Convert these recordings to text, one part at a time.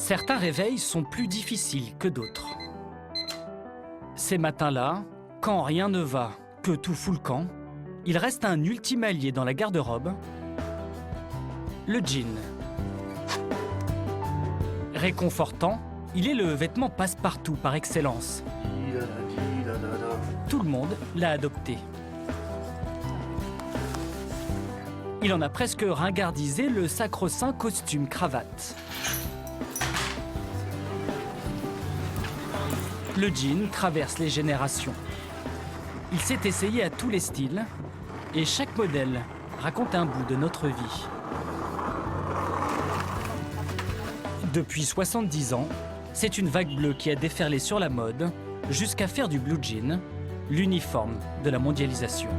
Certains réveils sont plus difficiles que d'autres. Ces matins-là, quand rien ne va, que tout fout le camp, il reste un ultime allié dans la garde-robe, le jean. Réconfortant, il est le vêtement passe-partout par excellence. Tout le monde l'a adopté. Il en a presque ringardisé le sacro-saint costume-cravate. Le jean traverse les générations. Il s'est essayé à tous les styles et chaque modèle raconte un bout de notre vie. Depuis 70 ans, c'est une vague bleue qui a déferlé sur la mode jusqu'à faire du blue jean l'uniforme de la mondialisation.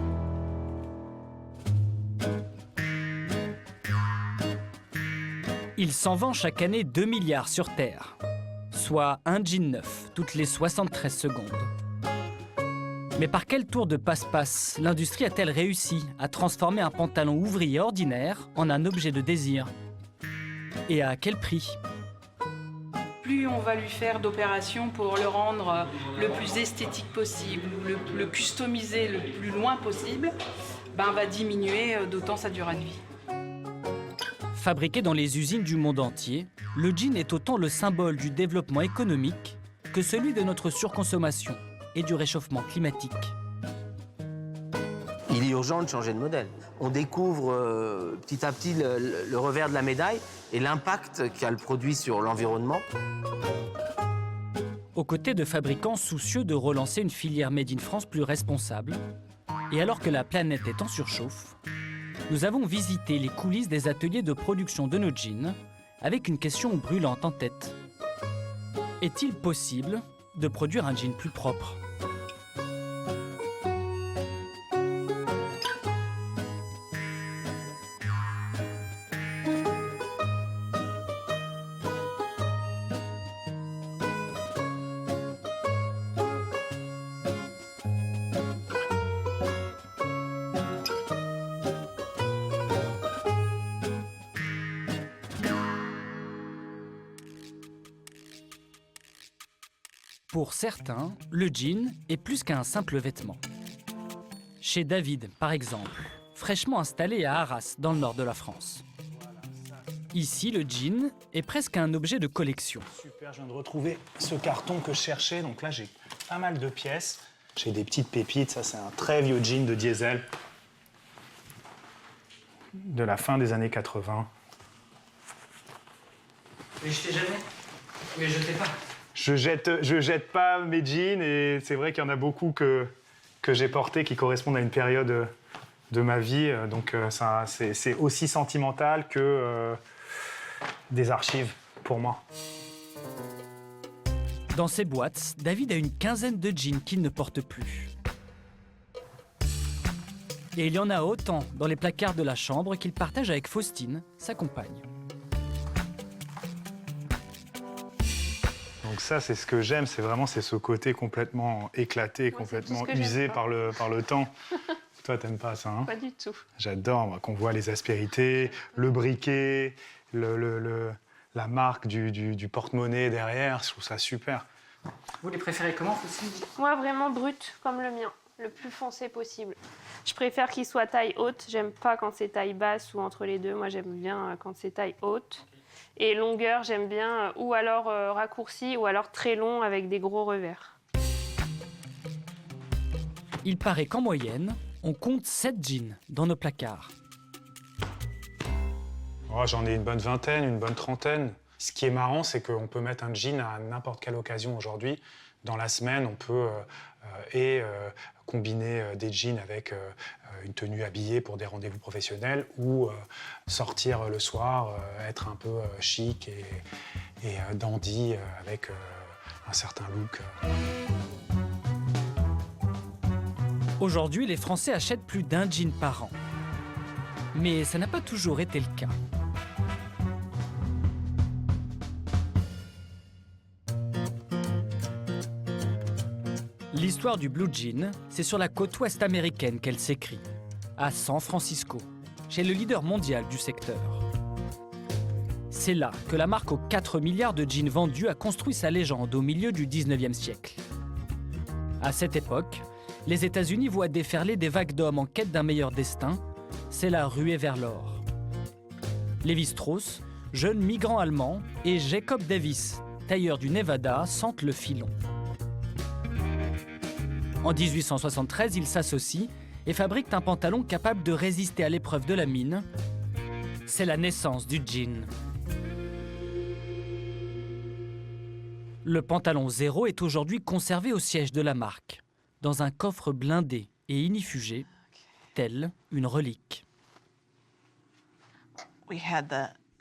Il s'en vend chaque année 2 milliards sur Terre, soit un jean neuf toutes les 73 secondes. Mais par quel tour de passe-passe l'industrie a-t-elle réussi à transformer un pantalon ouvrier ordinaire en un objet de désir? Et à quel prix? Plus on va lui faire d'opérations pour le rendre le plus esthétique possible, le customiser le plus loin possible, va diminuer d'autant sa durée de vie. Fabriqué dans les usines du monde entier, le jean est autant le symbole du développement économique que celui de notre surconsommation et du réchauffement climatique. Il est urgent de changer de modèle. On découvre petit à petit le revers de la médaille et l'impact qu'a le produit sur l'environnement. Aux côtés de fabricants soucieux de relancer une filière Made in France plus responsable, et alors que la planète est en surchauffe, nous avons visité les coulisses des ateliers de production de nos jeans avec une question brûlante en tête. Est-il possible de produire un jean plus propre ? Pour certains, le jean est plus qu'un simple vêtement. Chez David, par exemple, fraîchement installé à Arras, dans le nord de la France. Ici, le jean est presque un objet de collection. Super, je viens de retrouver ce carton que je cherchais. Donc là, j'ai pas mal de pièces. J'ai des petites pépites. Ça, c'est un très vieux jean de Diesel de la fin des années 80. Mais je t'ai jamais. Mais je t'ai pas. Je jette pas mes jeans et c'est vrai qu'il y en a beaucoup que j'ai portés qui correspondent à une période de ma vie. Donc ça, c'est aussi sentimental que des archives pour moi. Dans ses boîtes, David a une quinzaine de jeans qu'il ne porte plus. Et il y en a autant dans les placards de la chambre qu'il partage avec Faustine, sa compagne. Donc ça, c'est ce que j'aime, c'est ce côté complètement éclaté, complètement usé par le temps. Toi, t'aimes pas ça, hein? Pas du tout. J'adore, moi, qu'on voit les aspérités, le briquet, la marque du porte-monnaie derrière, je trouve ça super. Vous les préférez comment, Faustine? Moi, vraiment brut, comme le mien, le plus foncé possible. Je préfère qu'il soit taille haute, j'aime pas quand c'est taille basse ou entre les deux. Moi, j'aime bien quand c'est taille haute. Et longueur, j'aime bien, ou alors raccourci, ou alors très long avec des gros revers. Il paraît qu'en moyenne, on compte 7 jeans dans nos placards. Oh, j'en ai une bonne vingtaine, une bonne trentaine. Ce qui est marrant, c'est qu'on peut mettre un jean à n'importe quelle occasion aujourd'hui. Dans la semaine, on peut combiner des jeans avec une tenue habillée pour des rendez-vous professionnels ou sortir le soir, être un peu chic et dandy avec un certain look. Aujourd'hui, les Français achètent plus d'un jean par an. Mais ça n'a pas toujours été le cas. L'histoire du blue jean, c'est sur la côte ouest américaine qu'elle s'écrit, à San Francisco, chez le leader mondial du secteur. C'est là que la marque aux 4 milliards de jeans vendus a construit sa légende au milieu du 19e siècle. À cette époque, les États-Unis voient déferler des vagues d'hommes en quête d'un meilleur destin. C'est la ruée vers l'or. Lévi Strauss, jeune migrant allemand, et Jacob Davis, tailleur du Nevada, sentent le filon. En 1873, ils s'associent et fabriquent un pantalon capable de résister à l'épreuve de la mine. C'est la naissance du jean. Le pantalon Zéro est aujourd'hui conservé au siège de la marque, dans un coffre blindé et inifugé, tel une relique.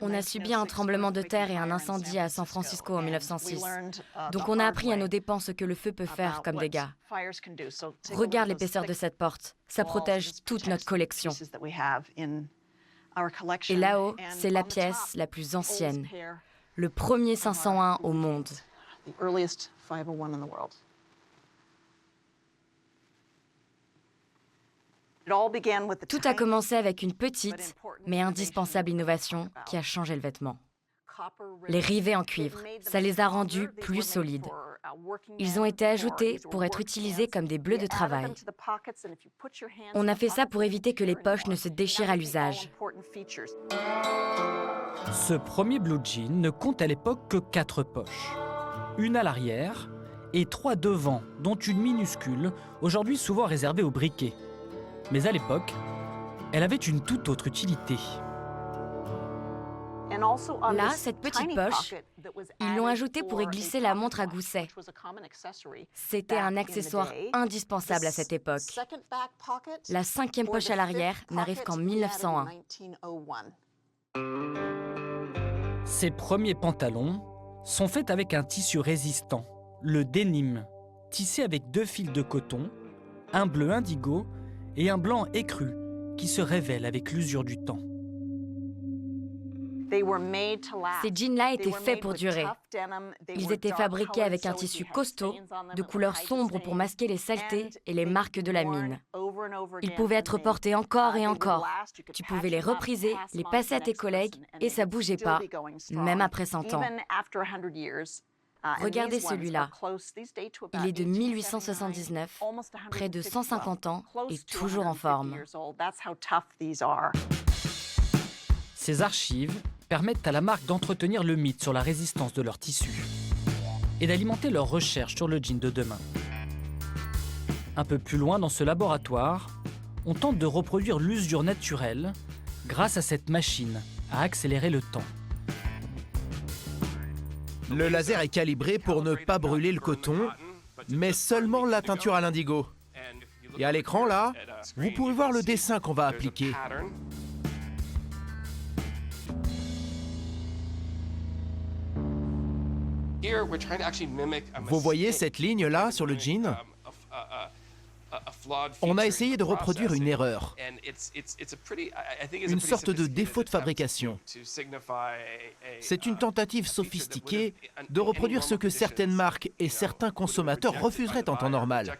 On a subi un tremblement de terre et un incendie à San Francisco en 1906. Donc on a appris à nos dépens ce que le feu peut faire comme dégâts. Regarde l'épaisseur de cette porte. Ça protège toute notre collection. Et là-haut, c'est la pièce la plus ancienne. Le premier 501 au monde. Tout a commencé avec une petite, mais indispensable innovation qui a changé le vêtement. Les rivets en cuivre, ça les a rendus plus solides. Ils ont été ajoutés pour être utilisés comme des bleus de travail. On a fait ça pour éviter que les poches ne se déchirent à l'usage. Ce premier blue jean ne compte à l'époque que 4 poches. Une à l'arrière et 3 devant, dont une minuscule, aujourd'hui souvent réservée aux briquets. Mais à l'époque, elle avait une toute autre utilité. Là, cette petite poche, ils l'ont ajoutée pour y glisser la montre à gousset. C'était un accessoire indispensable à cette époque. La 5e poche à l'arrière n'arrive qu'en 1901. Ces premiers pantalons sont faits avec un tissu résistant, le denim, tissé avec 2 fils de coton, un bleu indigo et un blanc écru qui se révèle avec l'usure du temps. Ces jeans-là étaient faits pour durer. Ils étaient fabriqués avec un tissu costaud, de couleur sombre pour masquer les saletés et les marques de la mine. Ils pouvaient être portés encore et encore. Tu pouvais les repriser, les passer à tes collègues et ça bougeait pas, même après 100 ans. Regardez celui-là. Il est de 1879, près de 150 ans et toujours en forme. Ces archives permettent à la marque d'entretenir le mythe sur la résistance de leur tissu et d'alimenter leurs recherches sur le jean de demain. Un peu plus loin dans ce laboratoire, on tente de reproduire l'usure naturelle grâce à cette machine à accélérer le temps. Le laser est calibré pour ne pas brûler le coton, mais seulement la teinture à l'indigo. Et à l'écran, là, vous pouvez voir le dessin qu'on va appliquer. Vous voyez cette ligne-là sur le jean ? On a essayé de reproduire une erreur, une sorte de défaut de fabrication. C'est une tentative sophistiquée de reproduire ce que certaines marques et certains consommateurs refuseraient en temps normal.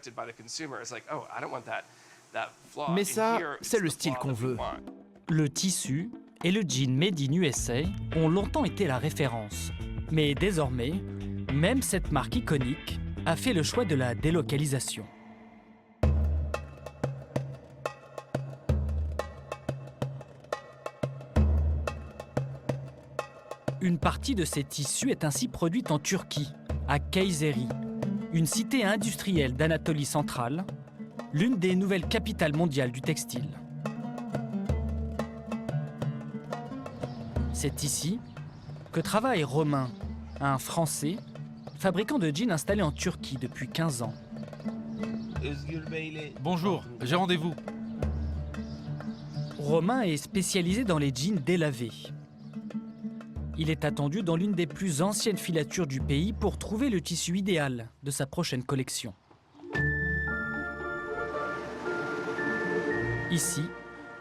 Mais ça, c'est le style qu'on veut. Le tissu et le jean Made in USA ont longtemps été la référence. Mais désormais, même cette marque iconique a fait le choix de la délocalisation. Une partie de ces tissus est ainsi produite en Turquie, à Kayseri, une cité industrielle d'Anatolie centrale, l'une des nouvelles capitales mondiales du textile. C'est ici que travaille Romain, un Français, fabricant de jeans installé en Turquie depuis 15 ans. Bonjour, j'ai rendez-vous. Romain est spécialisé dans les jeans délavés. Il est attendu dans l'une des plus anciennes filatures du pays pour trouver le tissu idéal de sa prochaine collection. Ici,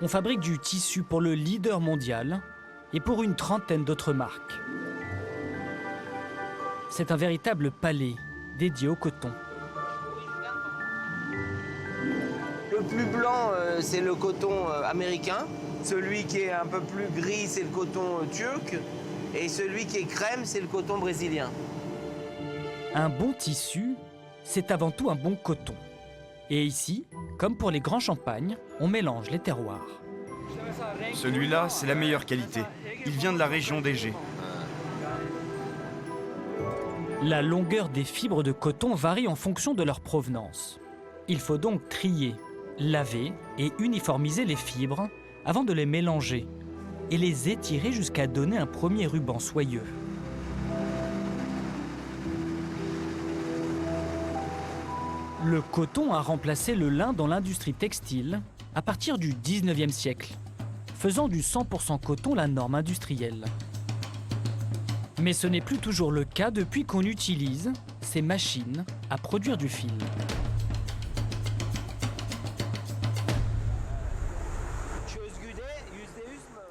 on fabrique du tissu pour le leader mondial et pour une trentaine d'autres marques. C'est un véritable palais dédié au coton. Le plus blanc, c'est le coton américain. Celui qui est un peu plus gris, c'est le coton turc. Et celui qui est crème, c'est le coton brésilien. Un bon tissu, c'est avant tout un bon coton. Et ici, comme pour les grands champagnes, on mélange les terroirs. Celui-là, c'est la meilleure qualité. Il vient de la région d'Égée. La longueur des fibres de coton varie en fonction de leur provenance. Il faut donc trier, laver et uniformiser les fibres avant de les mélanger et les étirer jusqu'à donner un premier ruban soyeux. Le coton a remplacé le lin dans l'industrie textile à partir du 19e siècle, faisant du 100% coton la norme industrielle. Mais ce n'est plus toujours le cas depuis qu'on utilise ces machines à produire du fil.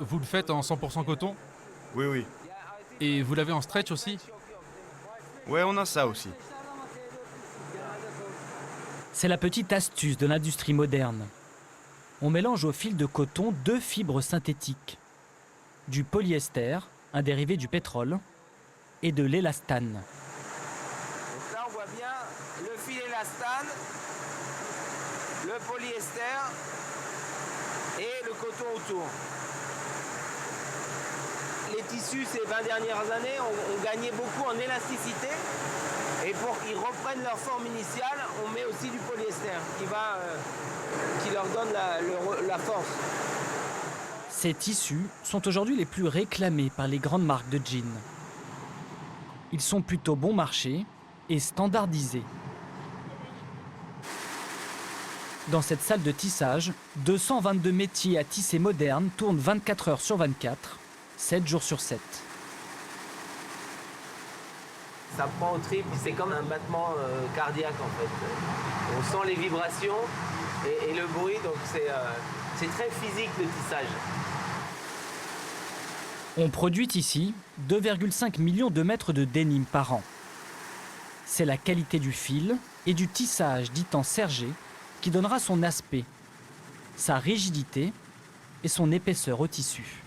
Vous le faites en 100% coton? Oui, oui. Et vous l'avez en stretch aussi? Ouais, on a ça aussi. C'est la petite astuce de l'industrie moderne. On mélange au fil de coton 2 fibres synthétiques. Du polyester, un dérivé du pétrole, et de l'élastane. Donc là, on voit bien le fil élastane, le polyester et le coton autour. Les tissus, ces 20 dernières années, ont gagné beaucoup en élasticité. Et pour qu'ils reprennent leur forme initiale, on met aussi du polyester qui leur donne la force. Ces tissus sont aujourd'hui les plus réclamés par les grandes marques de jeans. Ils sont plutôt bon marché et standardisés. Dans cette salle de tissage, 222 métiers à tisser modernes tournent 24 heures sur 24, 7 jours sur 7. Ça prend au trip, c'est comme un battement cardiaque en fait. On sent les vibrations et le bruit, donc c'est très physique le tissage. On produit ici 2,5 millions de mètres de denim par an. C'est la qualité du fil et du tissage dit en sergé qui donnera son aspect, sa rigidité et son épaisseur au tissu.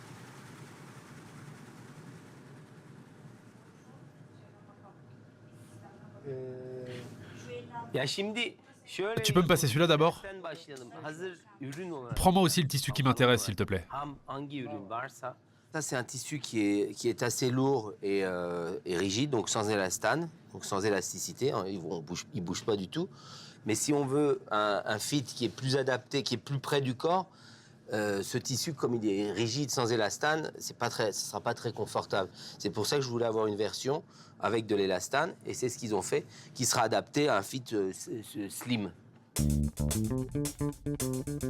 Tu peux me passer celui-là d'abord? Prends-moi aussi le tissu qui m'intéresse, s'il te plaît. Ça, c'est un tissu qui est assez lourd et rigide, donc sans élastane, donc sans élasticité. Hein, il bouge pas du tout. Mais si on veut un fit qui est plus adapté, qui est plus près du corps, ce tissu, comme il est rigide, sans élastane, ce ne sera pas très confortable. C'est pour ça que je voulais avoir une version avec de l'élastane, et c'est ce qu'ils ont fait, qui sera adapté à un fit slim.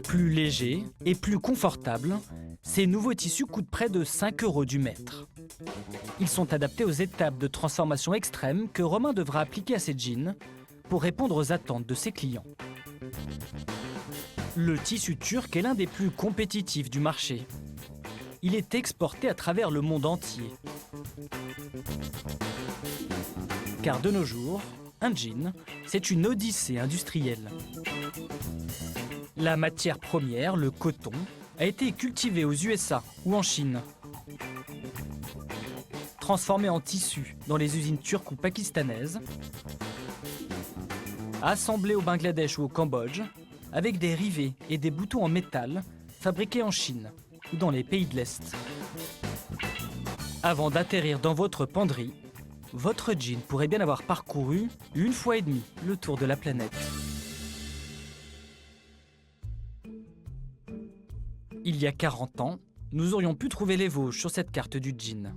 Plus léger et plus confortable, ces nouveaux tissus coûtent près de 5 € du mètre. Ils sont adaptés aux étapes de transformation extrêmes que Romain devra appliquer à ses jeans pour répondre aux attentes de ses clients. Le tissu turc est l'un des plus compétitifs du marché. Il est exporté à travers le monde entier. Car de nos jours, un jean, c'est une odyssée industrielle. La matière première, le coton, a été cultivé aux USA ou en Chine. Transformé en tissu dans les usines turques ou pakistanaises. Assemblé au Bangladesh ou au Cambodge, avec des rivets et des boutons en métal fabriqués en Chine ou dans les pays de l'Est. Avant d'atterrir dans votre penderie, votre jean pourrait bien avoir parcouru 1,5 fois le tour de la planète. Il y a 40 ans, nous aurions pu trouver les Vosges sur cette carte du jean.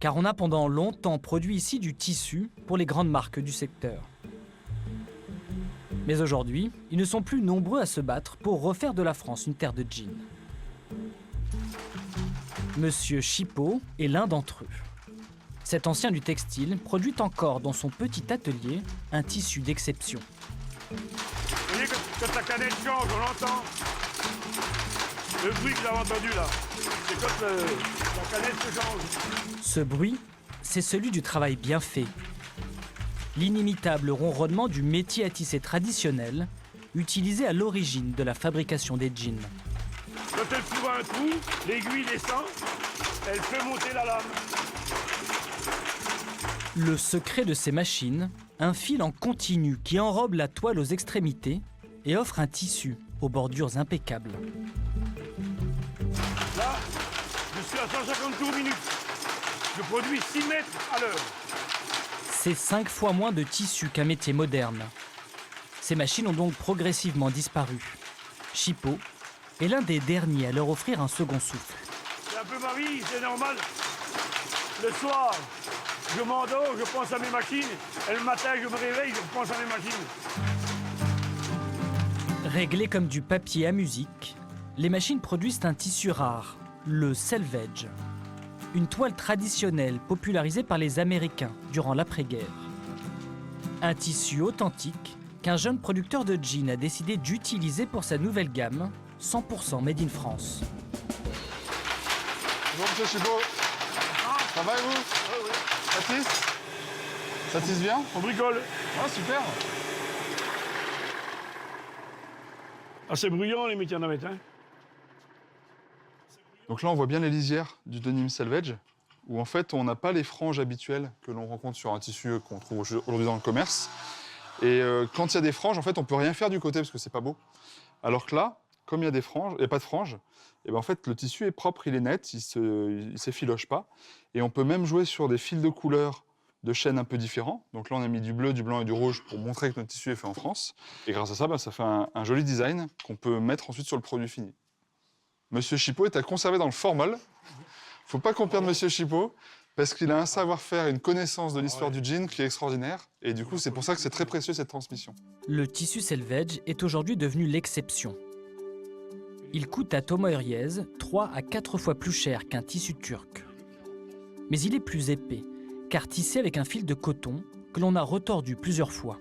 Car on a pendant longtemps produit ici du tissu pour les grandes marques du secteur. Mais aujourd'hui, ils ne sont plus nombreux à se battre pour refaire de la France une terre de jeans. Monsieur Chipot est l'un d'entre eux. Cet ancien du textile produit encore dans son petit atelier un tissu d'exception. Vous voyez, quand la canette change, on l'entend. Le bruit que vous avez entendu là, c'est quand la canette se change. Ce bruit, c'est celui du travail bien fait. L'inimitable ronronnement du métier à tisser traditionnel, utilisé à l'origine de la fabrication des jeans. Quand elle trouve un trou, l'aiguille descend, Elle peut monter la lame. Le secret de ces machines, un fil en continu qui enrobe la toile aux extrémités et offre un tissu aux bordures impeccables. Là, je suis à 150 tours minute. Je produis 6 mètres à l'heure. C'est 5 fois moins de tissu qu'un métier moderne. Ces machines ont donc progressivement disparu. Chipot est l'un des derniers à leur offrir un second souffle. C'est un peu ma vie, c'est normal. Le soir, je m'endors, je pense à mes machines. Et le matin, je me réveille, je pense à mes machines. Réglées comme du papier à musique, les machines produisent un tissu rare, le selvage. Une toile traditionnelle popularisée par les Américains durant l'après-guerre. Un tissu authentique qu'un jeune producteur de jeans a décidé d'utiliser pour sa nouvelle gamme, 100% made in France. Bonjour monsieur Chipot. Ça va et vous? Oui. Ça tisse bien? On bricole. Ah super. Ah, c'est bruyant les métiers en navette, hein. Donc là on voit bien les lisières du denim selvage, où en fait on n'a pas les franges habituelles que l'on rencontre sur un tissu qu'on trouve aujourd'hui dans le commerce. Et quand il y a des franges, en fait on peut rien faire du côté parce que c'est pas beau. Alors que là, comme il y a des franges, il n'y a pas de franges, et ben en fait le tissu est propre, il est net, il s'effiloche pas. Et on peut même jouer sur des fils de couleurs de chaînes un peu différents. Donc là on a mis du bleu, du blanc et du rouge pour montrer que notre tissu est fait en France. Et grâce à ça, ben, ça fait un joli design qu'on peut mettre ensuite sur le produit fini. Monsieur Chipot est à conserver dans le formol. Faut pas qu'on perde Monsieur Chipot, parce qu'il a un savoir-faire et une connaissance de l'histoire du jean qui est extraordinaire. Et du coup, c'est pour ça que c'est très précieux cette transmission. Le tissu selvage est aujourd'hui devenu l'exception. Il coûte à Thomas Huriez 3 à 4 fois plus cher qu'un tissu turc. Mais il est plus épais, car tissé avec un fil de coton que l'on a retordu plusieurs fois.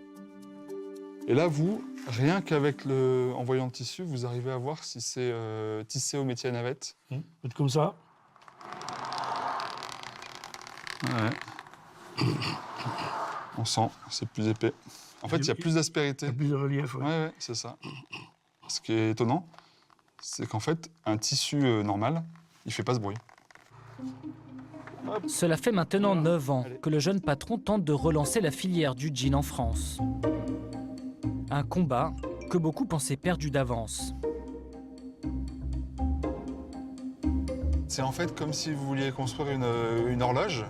Et là, vous, rien qu'avec en voyant le tissu, vous arrivez à voir si c'est tissé au métier à navette. Faites comme ça. Ouais. On sent, c'est plus épais. En fait, il y a plus d'aspérité. Il y a plus de relief, ouais. Ouais, c'est ça. Ce qui est étonnant, c'est qu'en fait, un tissu normal, il fait pas ce bruit. Cela fait maintenant 9 ans que le jeune patron tente de relancer la filière du jean en France. Un combat que beaucoup pensaient perdu d'avance. C'est en fait comme si vous vouliez construire une horloge,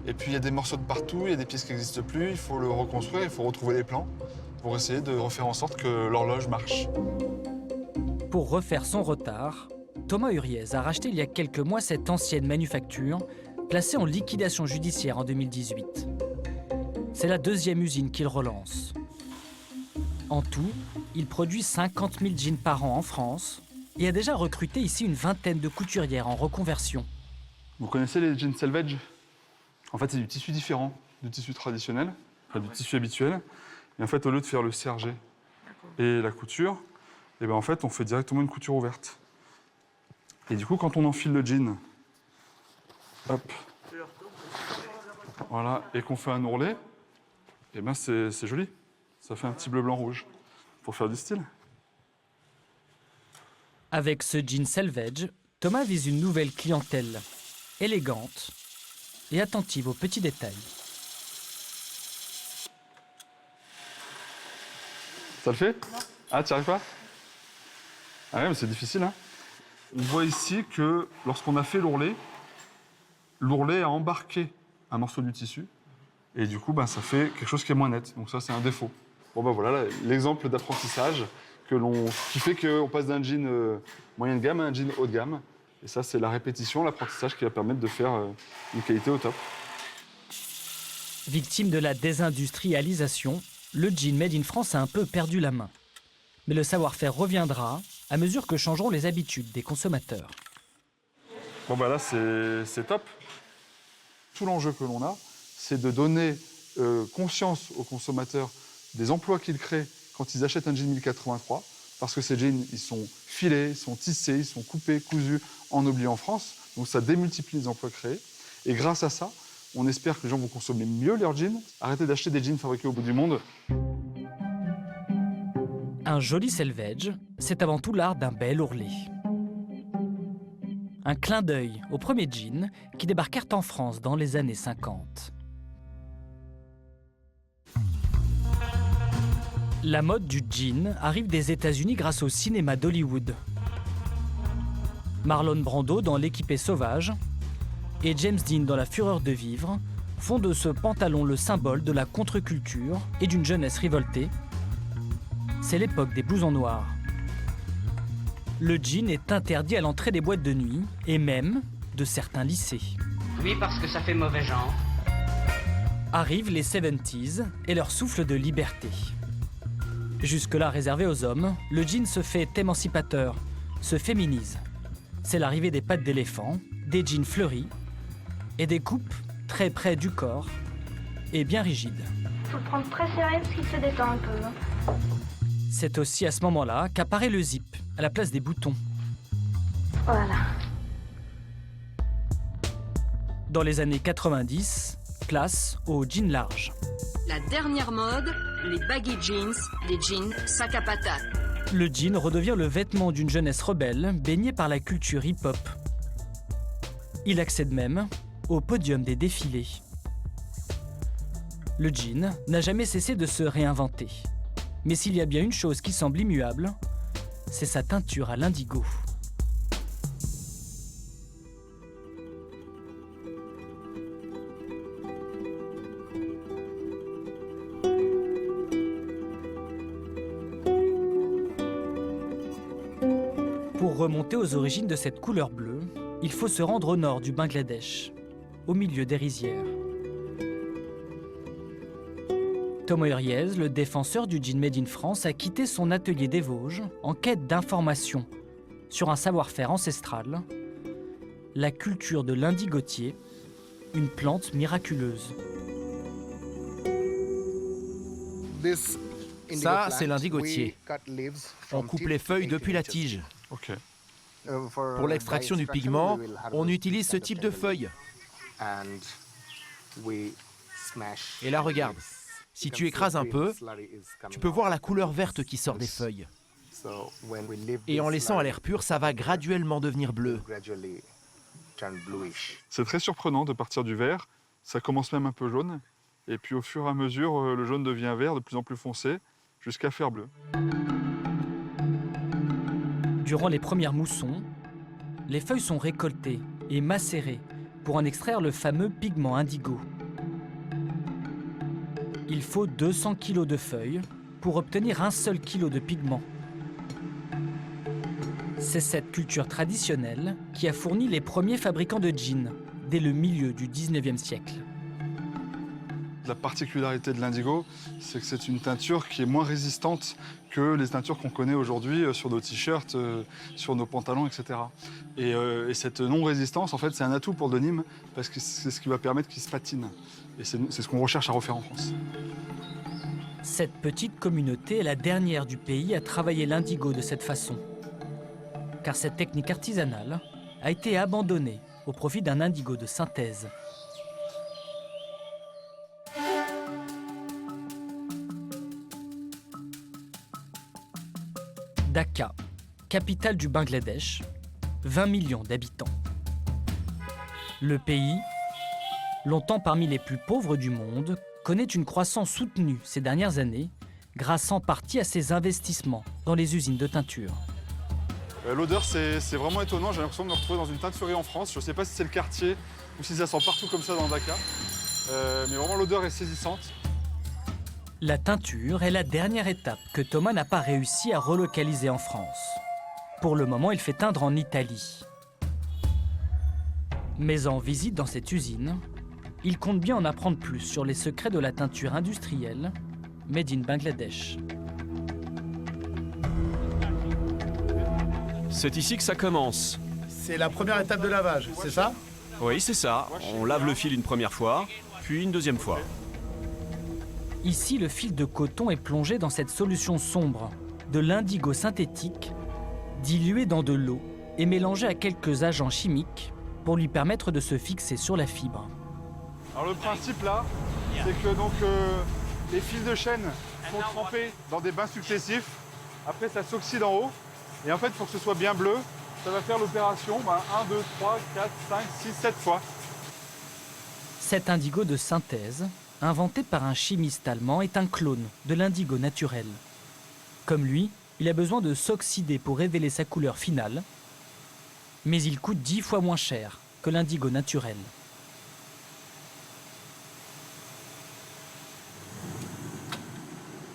et puis il y a des morceaux de partout, il y a des pièces qui n'existent plus, il faut le reconstruire, il faut retrouver les plans pour essayer de refaire en sorte que l'horloge marche. Pour refaire son retard, Thomas Huriez a racheté il y a quelques mois cette ancienne manufacture, placée en liquidation judiciaire en 2018. C'est la deuxième usine qu'il relance. En tout, il produit 50 000 jeans par an en France et a déjà recruté ici une vingtaine de couturières en reconversion. Vous connaissez les jeans selvage? En fait, c'est du tissu différent du tissu traditionnel, enfin du tissu habituel. Et en fait, au lieu de faire le sergé et la couture, et ben en fait, on fait directement une couture ouverte. Et du coup, quand on enfile le jean, hop, voilà, et qu'on fait un ourlet, et ben c'est joli. Ça fait un petit bleu, blanc, rouge, pour faire du style. Avec ce jean selvage, Thomas vise une nouvelle clientèle, élégante et attentive aux petits détails. Ça le fait? Ah, tu n'y arrives pas? Ah ouais, mais c'est difficile, hein. On voit ici que lorsqu'on a fait l'ourlet a embarqué un morceau du tissu. Et du coup, ben, ça fait quelque chose qui est moins net. Donc ça, c'est un défaut. Bon, ben voilà l'exemple d'apprentissage qui fait qu'on passe d'un jean moyen de gamme à un jean haut de gamme. Et ça, c'est la répétition, l'apprentissage qui va permettre de faire une qualité au top. Victime de la désindustrialisation, le jean made in France a un peu perdu la main. Mais le savoir-faire reviendra à mesure que changeront les habitudes des consommateurs. Bon, ben là, c'est top. Tout l'enjeu que l'on a, c'est de donner conscience aux consommateurs des emplois qu'ils créent quand ils achètent un jean 1083, parce que ces jeans, ils sont filés, ils sont tissés, ils sont coupés, cousus en oblié en France. Donc ça démultiplie les emplois créés. Et grâce à ça, on espère que les gens vont consommer mieux leurs jeans, arrêter d'acheter des jeans fabriqués au bout du monde. Un joli selvage, c'est avant tout l'art d'un bel ourlet. Un clin d'œil aux premiers jeans qui débarquèrent en France dans les années 50. La mode du jean arrive des États-Unis grâce au cinéma d'Hollywood. Marlon Brando dans L'équipé sauvage et James Dean dans La fureur de vivre font de ce pantalon le symbole de la contre-culture et d'une jeunesse révoltée. C'est l'époque des blousons noirs. Le jean est interdit à l'entrée des boîtes de nuit et même de certains lycées. Oui, parce que ça fait mauvais genre. Arrivent les 70s et leur souffle de liberté. Jusque-là réservé aux hommes, le jean se fait émancipateur, se féminise. C'est l'arrivée des pattes d'éléphant, des jeans fleuris et des coupes très près du corps et bien rigides. Faut le prendre très sérieux parce qu'il se détend un peu. C'est aussi à ce moment-là qu'apparaît le zip, à la place des boutons. Voilà. Dans les années 90, place aux jeans larges. La dernière mode, les baggy jeans, les jeans sac à patates. Le jean redevient le vêtement d'une jeunesse rebelle baignée par la culture hip-hop. Il accède même au podium des défilés. Le jean n'a jamais cessé de se réinventer. Mais s'il y a bien une chose qui semble immuable, c'est sa teinture à l'indigo. Pour remonter aux origines de cette couleur bleue, il faut se rendre au nord du Bangladesh, au milieu des rizières. Tomohiro Riez, le défenseur du jean made in France, a quitté son atelier des Vosges en quête d'informations sur un savoir-faire ancestral, la culture de l'indigotier, une plante miraculeuse. Ça, c'est l'indigotier. On coupe les feuilles depuis la tige. Ok. Pour l'extraction du pigment, on utilise ce type de feuilles. Et là, regarde. Si tu écrases un peu, tu peux voir la couleur verte qui sort des feuilles. Et en laissant à l'air pur, ça va graduellement devenir bleu. C'est très surprenant de partir du vert. Ça commence même un peu jaune. Et puis au fur et à mesure, le jaune devient vert, de plus en plus foncé, jusqu'à faire bleu. Durant les premières moussons, les feuilles sont récoltées et macérées pour en extraire le fameux pigment indigo. Il faut 200 kg de feuilles pour obtenir 1 seul kilo de pigment. C'est cette culture traditionnelle qui a fourni les premiers fabricants de jeans dès le milieu du 19e siècle. La particularité de l'indigo, c'est que c'est une teinture qui est moins résistante que les teintures qu'on connaît aujourd'hui sur nos t-shirts, sur nos pantalons, etc. Et cette non-résistance, en fait, c'est un atout pour le denim parce que c'est ce qui va permettre qu'il se patine. Et c'est ce qu'on recherche à refaire en France. Cette petite communauté est la dernière du pays à travailler l'indigo de cette façon. Car cette technique artisanale a été abandonnée au profit d'un indigo de synthèse. Dhaka, capitale du Bangladesh, 20 millions d'habitants. Le pays, longtemps parmi les plus pauvres du monde, connaît une croissance soutenue ces dernières années, grâce en partie à ses investissements dans les usines de teinture. L'odeur, c'est vraiment étonnant. J'ai l'impression de me retrouver dans une teinturerie en France. Je ne sais pas si c'est le quartier ou si ça sent partout comme ça dans Dhaka. Mais vraiment, l'odeur est saisissante. La teinture est la dernière étape que Thomas n'a pas réussi à relocaliser en France. Pour le moment, il fait teindre en Italie. Mais en visite dans cette usine, il compte bien en apprendre plus sur les secrets de la teinture industrielle made in Bangladesh. C'est ici que ça commence. C'est la première étape de lavage, c'est ça? Oui, c'est ça. On lave le fil une première fois, puis une deuxième fois. Ici, le fil de coton est plongé dans cette solution sombre, de l'indigo synthétique, dilué dans de l'eau et mélangé à quelques agents chimiques pour lui permettre de se fixer sur la fibre. Alors le principe là, c'est que donc, les fils de chaîne sont trempés dans des bains successifs. Après, ça s'oxyde en haut. Et en fait, pour que ce soit bien bleu, Ça va faire l'opération 1, 2, 3, 4, 5, 6, 7 fois. Cet indigo de synthèse, inventé par un chimiste allemand, est un clone de l'indigo naturel. Comme lui, il a besoin de s'oxyder pour révéler sa couleur finale, mais il coûte 10 fois moins cher que l'indigo naturel.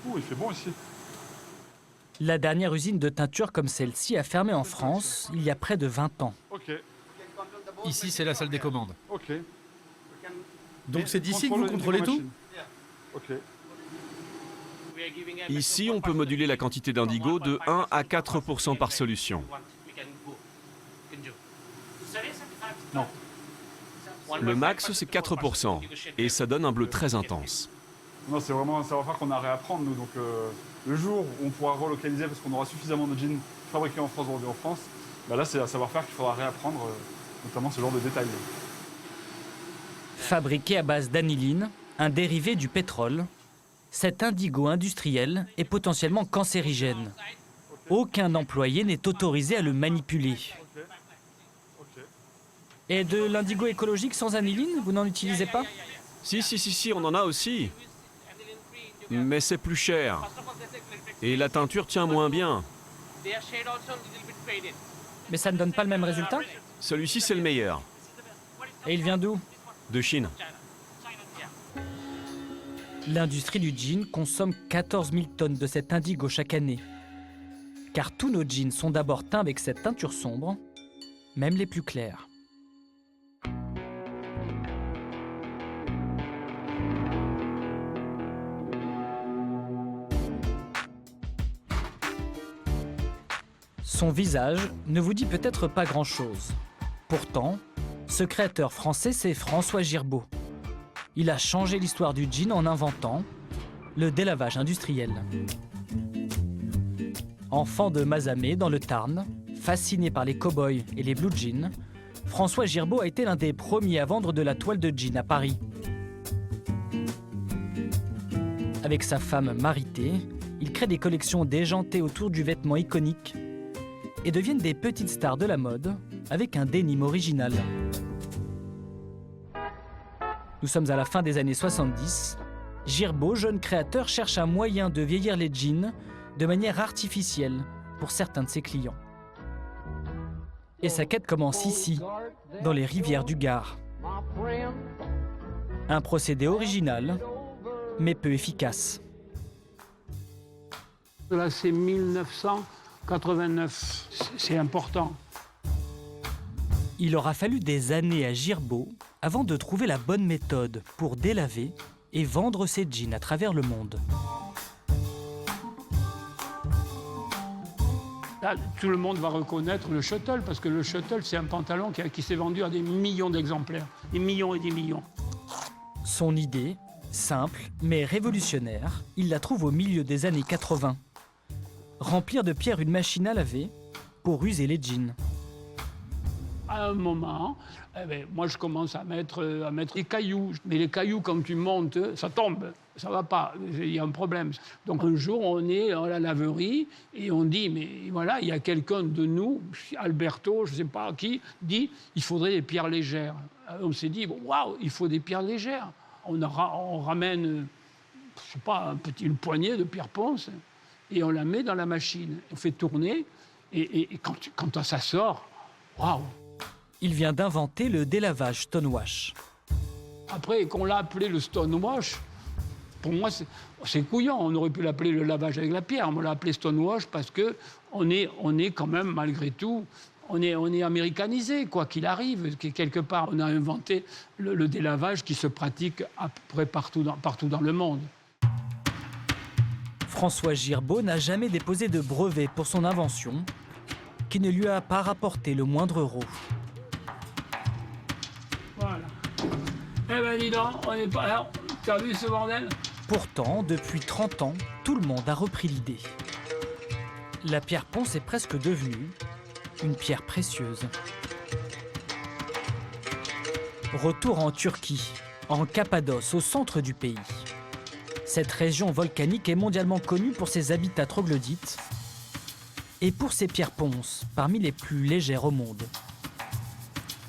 Ouh, il fait bon ici. La dernière usine de teinture comme celle-ci a fermé en France il y a près de 20 ans. Ok. Ici, c'est la salle des commandes. Ok. Donc c'est d'ici que vous contrôlez tout? Ok. Ici, on peut moduler la quantité d'indigo de 1 à 4% par solution. Non. Le max, c'est 4%, et ça donne un bleu très intense. Non, c'est vraiment un savoir-faire qu'on a à réapprendre, nous. Donc, le jour où on pourra relocaliser, parce qu'on aura suffisamment de jeans fabriqués en France, vendus en France, là, c'est un savoir-faire qu'il faudra réapprendre, notamment ce genre de détails. Fabriqué à base d'aniline, un dérivé du pétrole, cet indigo industriel est potentiellement cancérigène. Aucun employé n'est autorisé à le manipuler. Et de l'indigo écologique sans aniline, vous n'en utilisez pas? Si, on en a aussi. Mais c'est plus cher. Et la teinture tient moins bien. Mais ça ne donne pas le même résultat? Celui-ci, c'est le meilleur. Et il vient d'où? De Chine. L'industrie du jean consomme 14 000 tonnes de cet indigo chaque année. Car tous nos jeans sont d'abord teints avec cette teinture sombre, même les plus clairs. Son visage ne vous dit peut-être pas grand-chose. Pourtant, ce créateur français, c'est François Girbaud. Il a changé l'histoire du jean en inventant le délavage industriel. Enfant de Mazamet dans le Tarn, fasciné par les cow-boys et les blue jeans, François Girbaud a été l'un des premiers à vendre de la toile de jean à Paris. Avec sa femme Marité, il crée des collections déjantées autour du vêtement iconique et deviennent des petites stars de la mode avec un denim original. Nous sommes à la fin des années 70. Girbaud, jeune créateur, cherche un moyen de vieillir les jeans de manière artificielle pour certains de ses clients. Et sa quête commence ici, dans les rivières du Gard. Un procédé original, mais peu efficace. Là, c'est 1989. C'est important. Il aura fallu des années à Girbaud avant de trouver la bonne méthode pour délaver et vendre ses jeans à travers le monde. Là, tout le monde va reconnaître le Shuttle, parce que le Shuttle, c'est un pantalon qui s'est vendu à des millions d'exemplaires. Des millions et des millions. Son idée, simple mais révolutionnaire, il la trouve au milieu des années 80. Remplir de pierre une machine à laver pour user les jeans. À un moment, moi je commence à mettre des cailloux. Mais les cailloux, quand tu montes, ça tombe. Ça va pas, il y a un problème. Donc un jour, on est à la laverie et on dit, mais voilà, il y a quelqu'un de nous, Alberto, je ne sais pas qui, dit, il faudrait des pierres légères. On s'est dit, waouh, il faut des pierres légères. On ramène, je sais pas, une poignée de pierres ponces et on la met dans la machine. On fait tourner et quand ça sort, waouh. Il vient d'inventer le délavage stonewash. Après, qu'on l'a appelé le stonewash, pour moi, c'est couillon. On aurait pu l'appeler le lavage avec la pierre. On l'a appelé stonewash parce qu'on est quand même, malgré tout, on est américanisé, quoi qu'il arrive. Quelque part, on a inventé le délavage qui se pratique à peu près partout dans le monde. François Girbaud n'a jamais déposé de brevet pour son invention, qui ne lui a pas rapporté le moindre euro. Voilà. Eh ben dis donc, on n'est pas là. T'as vu ce bordel? Pourtant, depuis 30 ans, tout le monde a repris l'idée. La pierre ponce est presque devenue une pierre précieuse. Retour en Turquie, en Cappadoce, au centre du pays. Cette région volcanique est mondialement connue pour ses habitats troglodytes Et pour ces pierres ponces, parmi les plus légères au monde.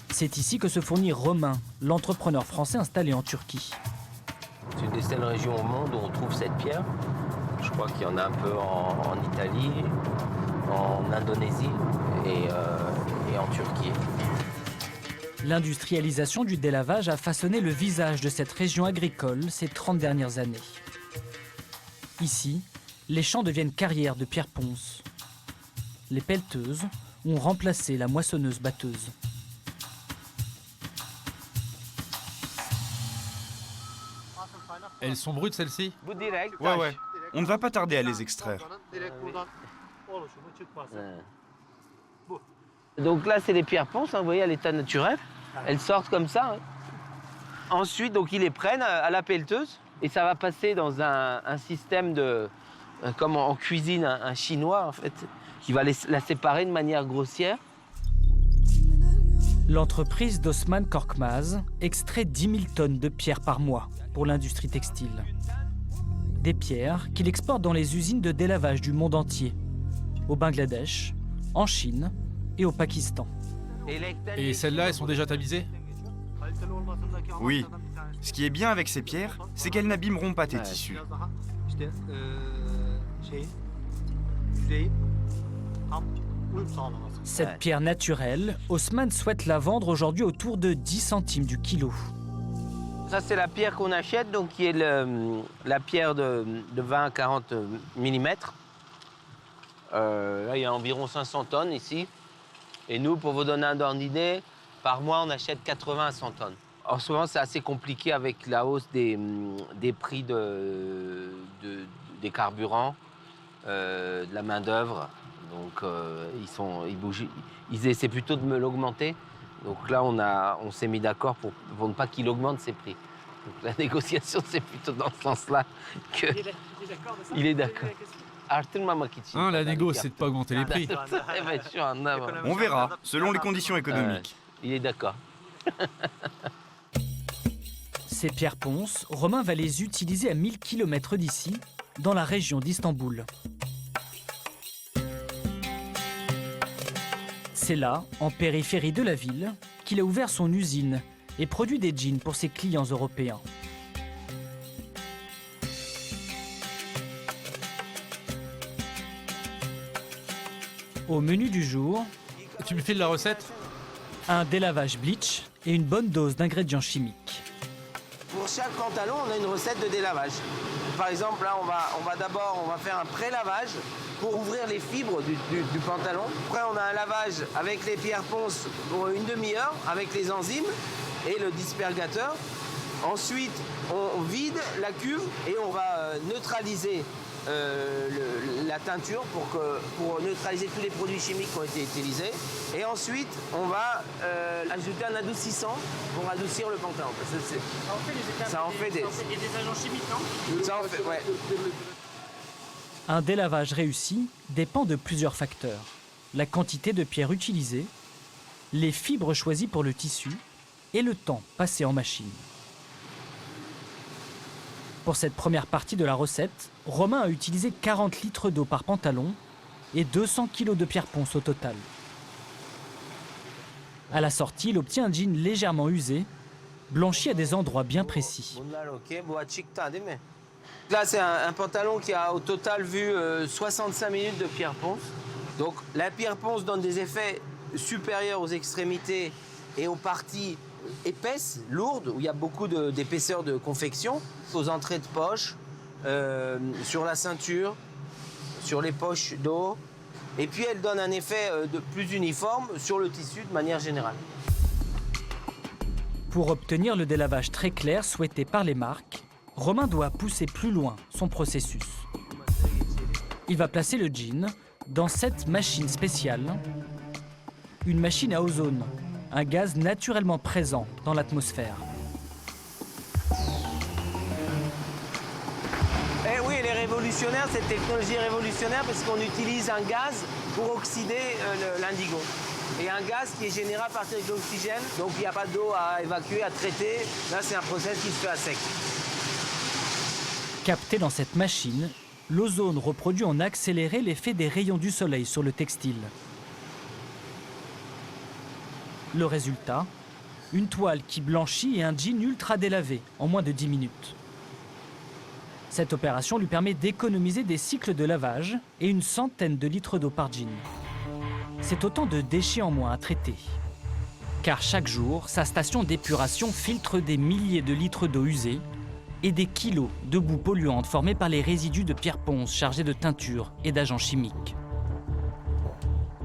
C'est ici que se fournit Romain, l'entrepreneur français installé en Turquie. C'est une des seules régions au monde où on trouve cette pierre. Je crois qu'il y en a un peu en Italie, en Indonésie et en Turquie. L'industrialisation du délavage a façonné le visage de cette région agricole ces 30 dernières années. Ici, les champs deviennent carrières de pierres ponces. Les pelleteuses ont remplacé la moissonneuse-batteuse. Elles sont brutes, celles-ci? Ouais. On ne va pas tarder à les extraire. Donc là, c'est les pierres ponces, hein, vous voyez, à l'état naturel. Elles sortent comme ça. Hein. Ensuite, donc, ils les prennent à la pelleteuse et ça va passer dans un système de, comme en cuisine, un chinois, en fait, qui va la séparer de manière grossière. L'entreprise d'Osman Korkmaz extrait 10 000 tonnes de pierres par mois pour l'industrie textile. Des pierres qu'il exporte dans les usines de délavage du monde entier, au Bangladesh, en Chine et au Pakistan. Et celles-là, elles sont déjà tamisées? Oui. Ce qui est bien avec ces pierres, c'est qu'elles n'abîmeront pas tes tissus. Cette pierre naturelle, Osman souhaite la vendre aujourd'hui autour de 10 centimes du kilo. Ça, c'est la pierre qu'on achète, donc qui est la pierre de 20 à 40 mm. Là, il y a environ 500 tonnes ici. Et nous, pour vous donner un ordre d'idée, par mois, on achète 80 à 100 tonnes. En ce moment, c'est assez compliqué avec la hausse des prix des carburants, de la main-d'œuvre. Donc, ils essaient plutôt de me l'augmenter. Donc là, on s'est mis d'accord pour ne pas qu'il augmente ses prix. Donc la négociation, c'est plutôt dans ce sens-là que... Il est d'accord. Hein, la négo, c'est de pas augmenter les prix. On verra, selon les conditions économiques. Il est d'accord. Ces pierres ponces, Romain va les utiliser à 1000 km d'ici, dans la région d'Istanbul. C'est là, en périphérie de la ville, qu'il a ouvert son usine et produit des jeans pour ses clients européens. Au menu du jour, tu me files la recette? Un délavage bleach et une bonne dose d'ingrédients chimiques. Pour chaque pantalon, on a une recette de délavage. Par exemple, là, on va d'abord faire un pré-lavage pour ouvrir les fibres du pantalon. Après, on a un lavage avec les pierres ponces pour une demi-heure, avec les enzymes et le dispergateur. Ensuite, on vide la cuve et on va neutraliser la teinture pour neutraliser tous les produits chimiques qui ont été utilisés. Et ensuite, on va ajouter un adoucissant pour adoucir le pantalon. Parce que ça en fait des agents chimiques, non? Ça en fait, ouais. Un délavage réussi dépend de plusieurs facteurs. La quantité de pierres utilisées, les fibres choisies pour le tissu et le temps passé en machine. Pour cette première partie de la recette, Romain a utilisé 40 litres d'eau par pantalon et 200 kg de pierres ponces au total. À la sortie, il obtient un jean légèrement usé, blanchi à des endroits bien précis. Là, c'est un pantalon qui a au total vu 65 minutes de pierre ponce. Donc la pierre ponce donne des effets supérieurs aux extrémités et aux parties épaisses, lourdes, où il y a beaucoup d'épaisseur de confection, aux entrées de poche, sur la ceinture, sur les poches d'eau. Et puis elle donne un effet de plus uniforme sur le tissu de manière générale. Pour obtenir le délavage très clair souhaité par les marques, Romain doit pousser plus loin son processus. Il va placer le jean dans cette machine spéciale, une machine à ozone, un gaz naturellement présent dans l'atmosphère. Eh oui, elle est révolutionnaire, cette technologie est révolutionnaire parce qu'on utilise un gaz pour oxyder l'indigo. Et un gaz qui est généré à partir de l'oxygène, donc il n'y a pas d'eau à évacuer, à traiter. Là, c'est un process qui se fait à sec. Capté dans cette machine, l'ozone reproduit en accéléré l'effet des rayons du soleil sur le textile. Le résultat, une toile qui blanchit et un jean ultra délavé en moins de 10 minutes. Cette opération lui permet d'économiser des cycles de lavage et une centaine de litres d'eau par jean. C'est autant de déchets en moins à traiter. Car chaque jour, sa station d'épuration filtre des milliers de litres d'eau usée et des kilos de boue polluante formée par les résidus de pierre ponce chargés de teinture et d'agents chimiques.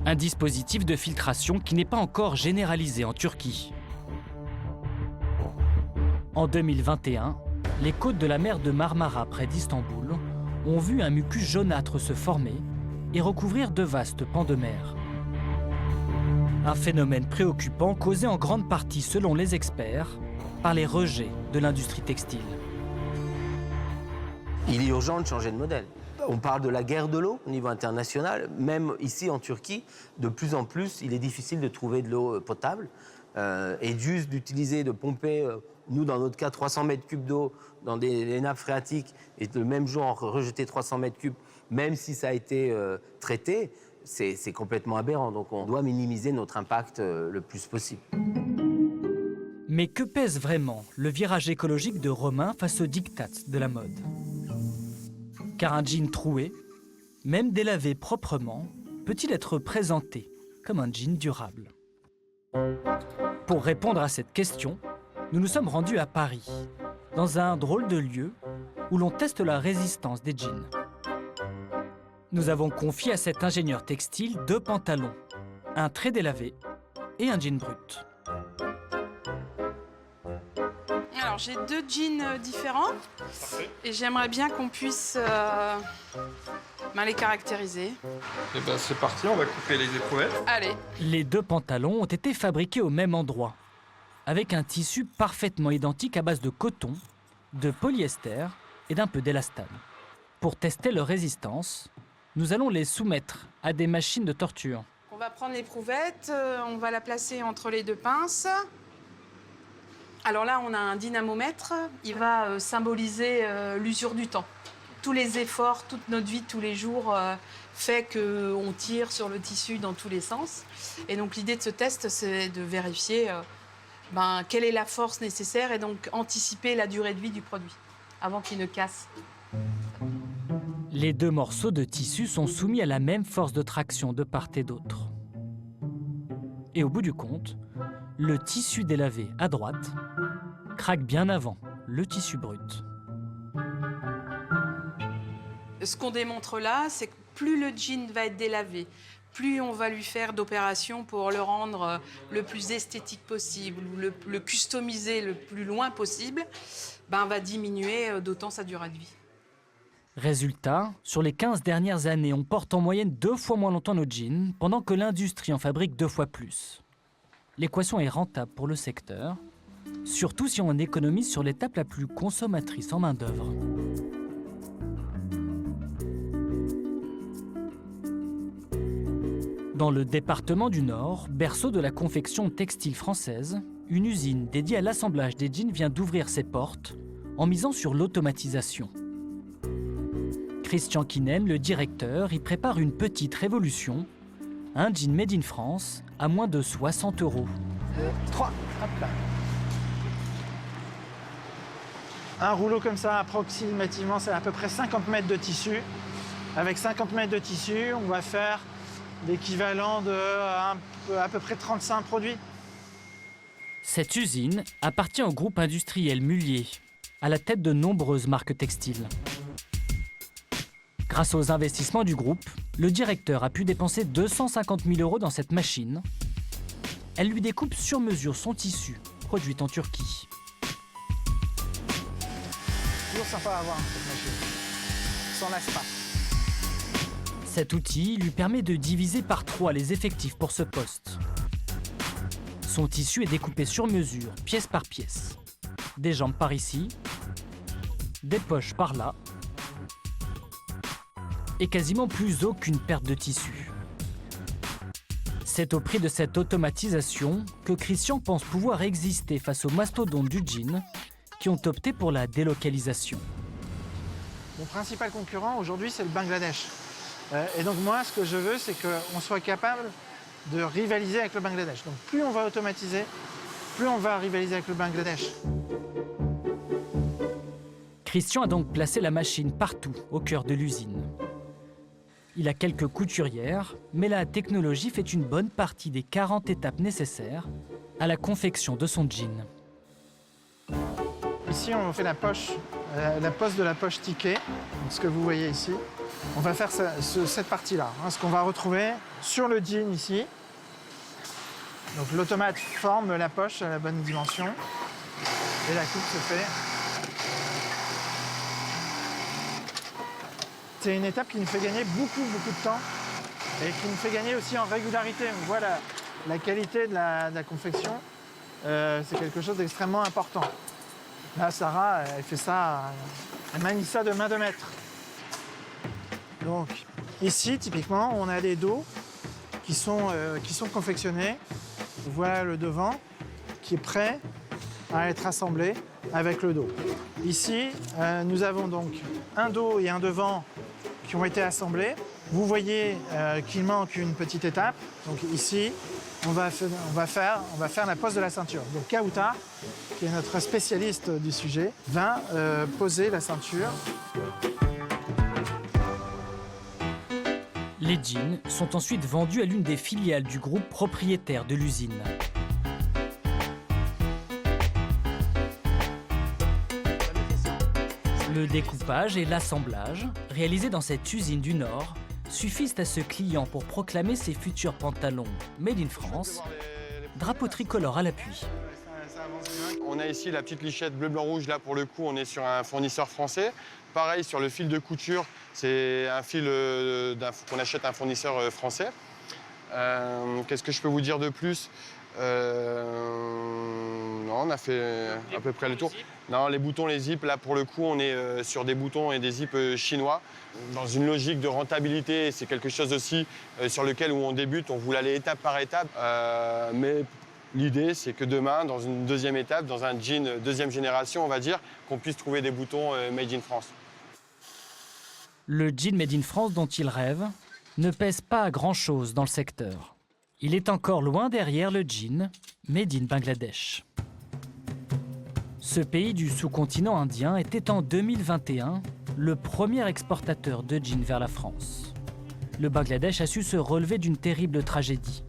Un dispositif de filtration qui n'est pas encore généralisé en Turquie. En 2021, les côtes de la mer de Marmara près d'Istanbul ont vu un mucus jaunâtre se former et recouvrir de vastes pans de mer. Un phénomène préoccupant causé en grande partie, selon les experts, par les rejets de l'industrie textile. Il est urgent de changer de modèle. On parle de la guerre de l'eau au niveau international. Même ici en Turquie, de plus en plus, il est difficile de trouver de l'eau potable. Et juste d'utiliser, de pomper, nous dans notre cas, 300 mètres cubes d'eau dans les nappes phréatiques et le même jour en rejeter 300 mètres cubes, même si ça a été traité, c'est complètement aberrant. Donc on doit minimiser notre impact le plus possible. Mais que pèse vraiment le virage écologique de Romain face aux diktats de la mode? Car un jean troué, même délavé proprement, peut-il être présenté comme un jean durable? Pour répondre à cette question, nous nous sommes rendus à Paris, dans un drôle de lieu où l'on teste la résistance des jeans. Nous avons confié à cet ingénieur textile 2 pantalons, un très délavé et un jean brut. Alors j'ai 2 jeans différents et j'aimerais bien qu'on puisse les caractériser. Et ben c'est parti, on va couper les éprouvettes. Allez. Les 2 pantalons ont été fabriqués au même endroit, avec un tissu parfaitement identique à base de coton, de polyester et d'un peu d'élastane. Pour tester leur résistance, nous allons les soumettre à des machines de torture. On va prendre l'éprouvette, on va la placer entre les 2 pinces. Alors là, on a un dynamomètre. Il va symboliser l'usure du temps. Tous les efforts, toute notre vie, tous les jours, fait qu'on tire sur le tissu dans tous les sens. Et donc l'idée de ce test, c'est de vérifier quelle est la force nécessaire et donc anticiper la durée de vie du produit avant qu'il ne casse. Les 2 morceaux de tissu sont soumis à la même force de traction de part et d'autre. Et au bout du compte, le tissu délavé à droite craque bien avant le tissu brut. Ce qu'on démontre là, c'est que plus le jean va être délavé, plus on va lui faire d'opérations pour le rendre le plus esthétique possible, ou le customiser le plus loin possible, va diminuer d'autant sa durée de vie. Résultat, sur les 15 dernières années, on porte en moyenne 2 fois moins longtemps nos jeans, pendant que l'industrie en fabrique 2 fois plus. L'équation est rentable pour le secteur, surtout si on économise sur l'étape la plus consommatrice en main-d'œuvre. Dans le département du Nord, berceau de la confection textile française, une usine dédiée à l'assemblage des jeans vient d'ouvrir ses portes en misant sur l'automatisation. Christian Kinem, le directeur, y prépare une petite révolution, un jean made in France à moins de 60 €. 3, hop là. Un rouleau comme ça, approximativement, c'est à peu près 50 mètres de tissu. Avec 50 mètres de tissu, on va faire l'équivalent de à peu près 35 produits. Cette usine appartient au groupe industriel Mullier, à la tête de nombreuses marques textiles. Grâce aux investissements du groupe, le directeur a pu dépenser 250 000 € dans cette machine. Elle lui découpe sur mesure son tissu, produit en Turquie. Toujours sympa à avoir cette machine. S'en lasse pas. Cet outil lui permet de diviser par 3 les effectifs pour ce poste. Son tissu est découpé sur mesure, pièce par pièce. Des jambes par ici, des poches par là, et quasiment plus aucune perte de tissu. C'est au prix de cette automatisation que Christian pense pouvoir exister face aux mastodontes du jean qui ont opté pour la délocalisation. Mon principal concurrent aujourd'hui, c'est le Bangladesh. Et donc moi, ce que je veux, c'est qu'on soit capable de rivaliser avec le Bangladesh. Donc plus on va automatiser, plus on va rivaliser avec le Bangladesh. Christian a donc placé la machine partout, au cœur de l'usine. Il a quelques couturières, mais la technologie fait une bonne partie des 40 étapes nécessaires à la confection de son jean. Ici, on fait la pose de la poche ticket, donc ce que vous voyez ici. On va faire cette partie-là, ce qu'on va retrouver sur le jean ici. Donc l'automate forme la poche à la bonne dimension et la coupe se fait. C'est une étape qui nous fait gagner beaucoup de temps et qui nous fait gagner aussi en régularité. On voit la qualité de la confection, c'est quelque chose d'extrêmement important. Là, Sarah, elle fait ça, elle manie ça de main de maître. Donc ici, typiquement, on a des dos qui sont confectionnés. Voilà le devant qui est prêt à être assemblé avec le dos. Ici, nous avons donc un dos et un devant qui ont été assemblés. Vous voyez qu'il manque une petite étape. Donc ici, on va faire la pose de la ceinture. Donc Kauta, qui est notre spécialiste du sujet, va poser la ceinture. Les jeans sont ensuite vendus à l'une des filiales du groupe propriétaire de l'usine. Le découpage et l'assemblage, réalisés dans cette usine du Nord, suffisent à ce client pour proclamer ses futurs pantalons Made in France, drapeau tricolore à l'appui. On a ici la petite lichette bleu, blanc, rouge. Là, pour le coup, on est sur un fournisseur français. Pareil, sur le fil de couture, c'est un fil qu'on achète à un fournisseur français. Qu'est-ce que je peux vous dire de plus? Non, on a fait à peu près le tour. Non, les boutons, les zips, là, pour le coup, on est sur des boutons et des zips chinois. Dans une logique de rentabilité, c'est quelque chose aussi sur lequel où on débute, on voulait aller étape par étape. Mais l'idée, c'est que demain, dans une deuxième étape, dans un jean deuxième génération, on va dire, qu'on puisse trouver des boutons Made in France. Le jean Made in France dont il rêve ne pèse pas grand-chose dans le secteur. Il est encore loin derrière le jean Made in Bangladesh. Ce pays du sous-continent indien était en 2021 le premier exportateur de jeans vers la France. Le Bangladesh a su se relever d'une terrible tragédie.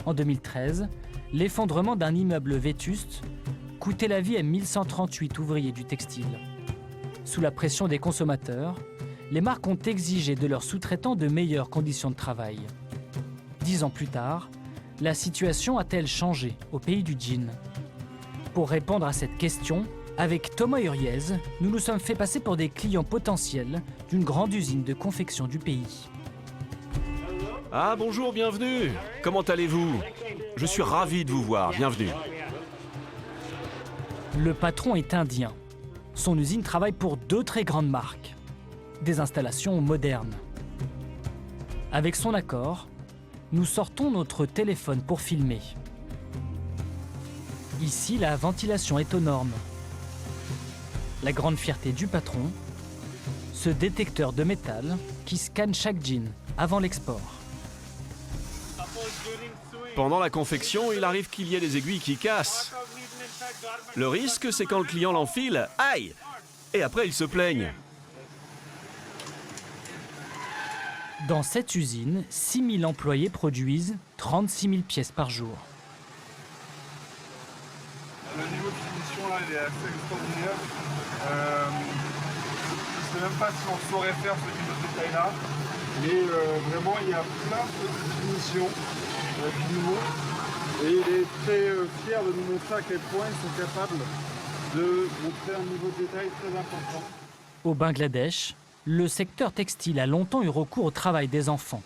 En 2013, l'effondrement d'un immeuble vétuste coûtait la vie à 1138 ouvriers du textile. Sous la pression des consommateurs, les marques ont exigé de leurs sous-traitants de meilleures conditions de travail. 10 ans plus tard, la situation a-t-elle changé au pays du jean? Pour répondre à cette question, avec Thomas Uriez, nous nous sommes fait passer pour des clients potentiels d'une grande usine de confection du pays. Ah bonjour, bienvenue. Comment allez-vous? Je suis ravi de vous voir, bienvenue. Le patron est indien. Son usine travaille pour 2 très grandes marques. Des installations modernes. Avec son accord, nous sortons notre téléphone pour filmer. Ici, la ventilation est aux normes. La grande fierté du patron, ce détecteur de métal qui scanne chaque jean avant l'export. Pendant la confection, il arrive qu'il y ait des aiguilles qui cassent. Le risque, c'est quand le client l'enfile, aïe! Et après, il se plaigne. Dans cette usine, 6 000 employés produisent 36 000 pièces par jour. Le niveau de finition là, il est assez extraordinaire. Je ne sais même pas si on saurait faire ce niveau de détail là. Mais vraiment, il y a plein de petites finitions qui nous montrent. Et il est très fier de nous montrer à quel point ils sont capables de montrer un niveau de détail très important. Au Bangladesh, le secteur textile a longtemps eu recours au travail des enfants.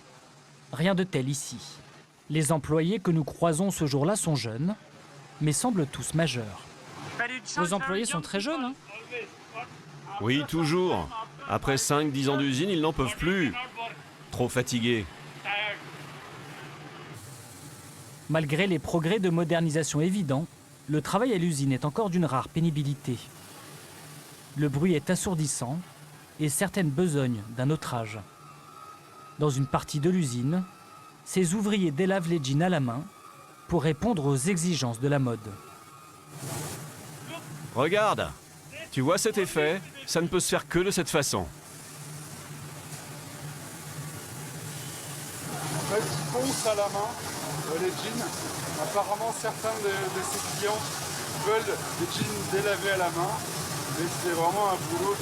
Rien de tel ici. Les employés que nous croisons ce jour-là sont jeunes, mais semblent tous majeurs. Vos employés sont très jeunes, hein? Oui, toujours. Après 5-10 ans d'usine, ils n'en peuvent plus. Trop fatigués. Malgré les progrès de modernisation évidents, le travail à l'usine est encore d'une rare pénibilité. Le bruit est assourdissant et certaines besognes d'un autre âge. Dans une partie de l'usine, ces ouvriers délavent les jeans à la main pour répondre aux exigences de la mode. Regarde, tu vois cet effet? Ça ne peut se faire que de cette façon. En fait, ils poncent à la main les jeans. Apparemment, certains de ces clients veulent des jeans délavés à la main, mais c'est vraiment un boulot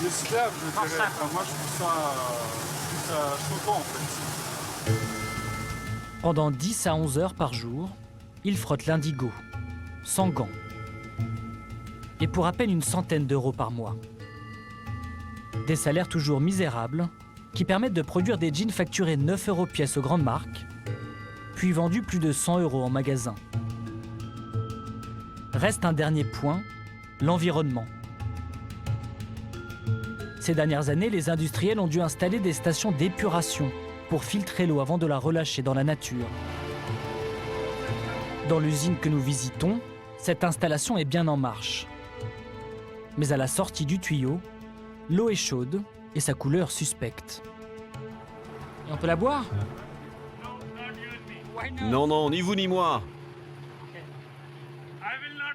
d'esclave, je dirais. Enfin, moi, je trouve ça choquant, en fait. Pendant 10 à 11 heures par jour, ils frottent l'indigo, sans gants, et pour à peine une centaine d'euros par mois. Des salaires toujours misérables, qui permettent de produire des jeans facturés 9 € pièce aux grandes marques, puis vendus plus de 100 € en magasin. Reste un dernier point, l'environnement. Ces dernières années, les industriels ont dû installer des stations d'épuration pour filtrer l'eau avant de la relâcher dans la nature. Dans l'usine que nous visitons, cette installation est bien en marche. Mais à la sortie du tuyau, l'eau est chaude et sa couleur suspecte. Et on peut la boire? Non, non, ni vous ni moi.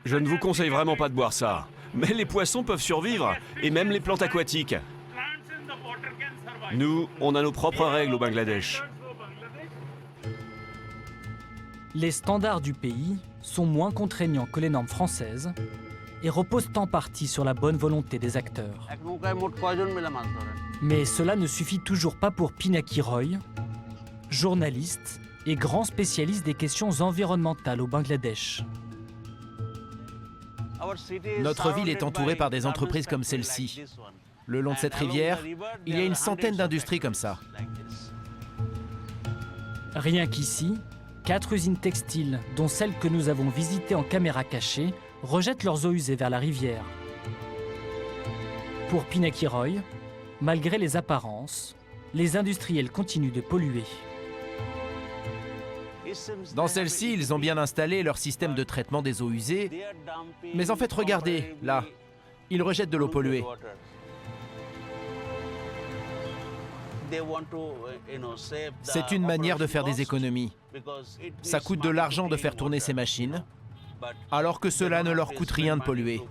Je ne vous conseille vraiment pas de boire ça. Mais les poissons peuvent survivre, et même les plantes aquatiques. Nous, on a nos propres règles au Bangladesh. Les standards du pays sont moins contraignants que les normes françaises et reposent en partie sur la bonne volonté des acteurs. Mais cela ne suffit toujours pas pour Pinaki Roy, journaliste et grand spécialiste des questions environnementales au Bangladesh. Notre ville est entourée par des entreprises comme celle-ci. Le long de cette rivière, il y a une centaine d'industries comme ça. Rien qu'ici, 4 usines textiles, dont celle que nous avons visitée en caméra cachée, rejettent leurs eaux usées vers la rivière. Pour Pinaki Roy, malgré les apparences, les industriels continuent de polluer. Dans celle-ci, ils ont bien installé leur système de traitement des eaux usées. Mais en fait, regardez, là, ils rejettent de l'eau polluée. C'est une manière de faire des économies. Ça coûte de l'argent de faire tourner ces machines, alors que cela ne leur coûte rien de polluer.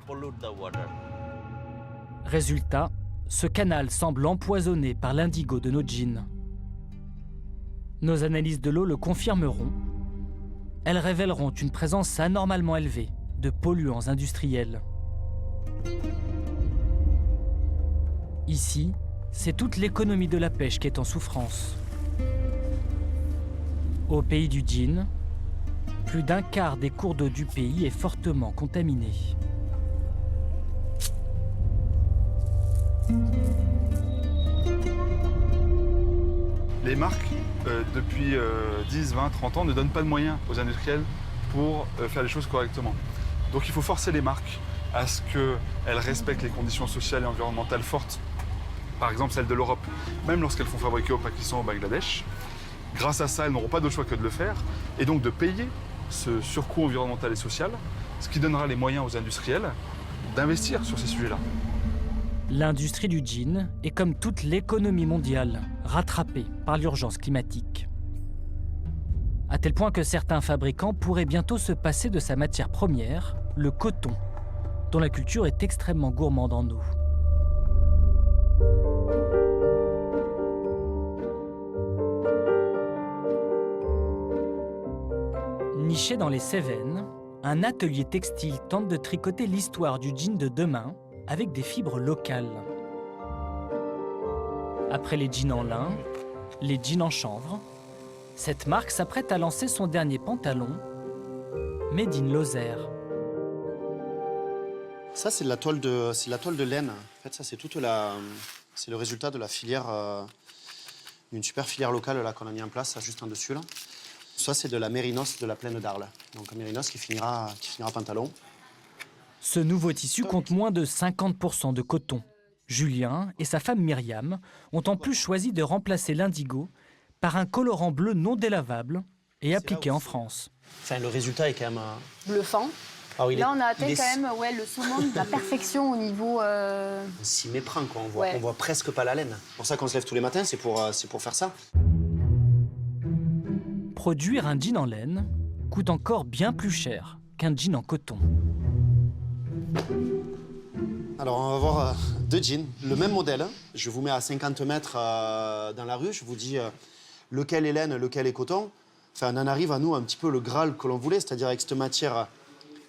Résultat, ce canal semble empoisonné par l'indigo de nos jeans. Nos analyses de l'eau le confirmeront. Elles révéleront une présence anormalement élevée de polluants industriels. Ici, c'est toute l'économie de la pêche qui est en souffrance. Au pays du jean, plus d'un quart des cours d'eau du pays est fortement contaminé. Les marques, depuis 10, 20, 30 ans, ne donnent pas de moyens aux industriels pour faire les choses correctement. Donc il faut forcer les marques à ce qu'elles respectent les conditions sociales et environnementales fortes, par exemple celles de l'Europe, même lorsqu'elles font fabriquer au Pakistan ou au Bangladesh. Grâce à ça, elles n'auront pas d'autre choix que de le faire, et donc de payer ce surcoût environnemental et social, ce qui donnera les moyens aux industriels d'investir sur ces sujets-là. L'industrie du jean est comme toute l'économie mondiale, rattrapée par l'urgence climatique. À tel point que certains fabricants pourraient bientôt se passer de sa matière première, le coton, dont la culture est extrêmement gourmande en eau. Niché dans les Cévennes, un atelier textile tente de tricoter l'histoire du jean de demain avec des fibres locales. Après les jeans en lin, les jeans en chanvre, cette marque s'apprête à lancer son dernier pantalon, Made in Lozère. Ça, c'est de la toile de laine. En fait, ça, c'est c'est le résultat de la filière, d'une super filière locale là qu'on a mis en place, là, juste en dessus là. Ça, c'est de la mérinos de la plaine d'Arles. Donc un mérinos qui finira pantalon. Ce nouveau tissu compte moins de 50% de coton. Julien et sa femme Myriam ont en plus choisi de remplacer l'indigo par un colorant bleu non délavable et appliqué en France. Enfin, le résultat est quand même bluffant. Là, on a atteint quand même le summum de la perfection au niveau... On s'y méprend, quoi. On voit presque pas la laine. C'est pour ça qu'on se lève tous les matins, c'est pour faire ça. Produire un jean en laine coûte encore bien plus cher qu'un jean en coton. Alors, on va voir 2 jeans, le même modèle. Je vous mets à 50 mètres dans la rue, je vous dis lequel est laine, lequel est coton. Enfin, on en arrive à nous un petit peu le Graal que l'on voulait, c'est-à-dire avec cette matière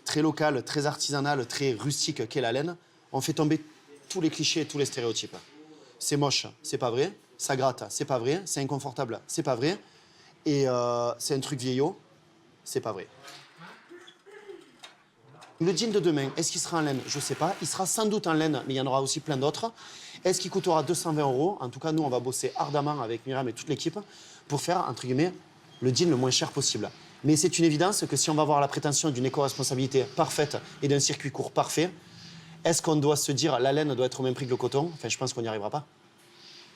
très locale, très artisanale, très rustique qu'est la laine. On fait tomber tous les clichés et tous les stéréotypes. C'est moche, c'est pas vrai. Ça gratte, c'est pas vrai. C'est inconfortable, c'est pas vrai. Et c'est un truc vieillot, c'est pas vrai. Le jean de demain, est-ce qu'il sera en laine? Je sais pas. Il sera sans doute en laine, mais il y en aura aussi plein d'autres. Est-ce qu'il coûtera 220 €? En tout cas, nous, on va bosser ardemment avec Myriam et toute l'équipe pour faire, entre guillemets, le jean le moins cher possible. Mais c'est une évidence que si on va avoir la prétention d'une éco-responsabilité parfaite et d'un circuit court parfait, est-ce qu'on doit se dire la laine doit être au même prix que le coton? Enfin, je pense qu'on n'y arrivera pas.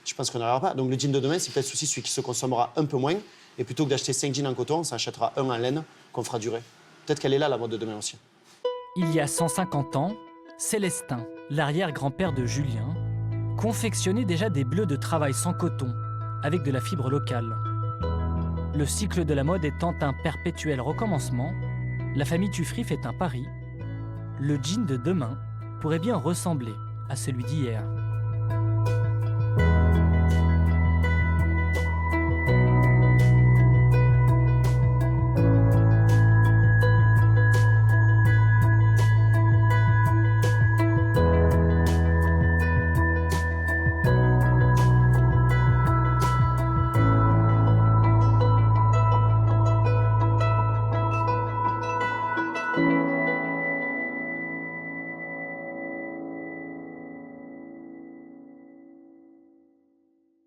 Je pense qu'on n'y arrivera pas. Donc le jean de demain, c'est peut-être aussi celui qui se consommera un peu moins. Et plutôt que d'acheter 5 jeans en coton, on s'achètera un en laine qu'on fera durer. Peut-être qu'elle est là, la mode de demain aussi. Il y a 150 ans, Célestin, l'arrière-grand-père de Julien, confectionnait déjà des bleus de travail sans coton, avec de la fibre locale. Le cycle de la mode étant un perpétuel recommencement, la famille Tuffry fait un pari. Le jean de demain pourrait bien ressembler à celui d'hier.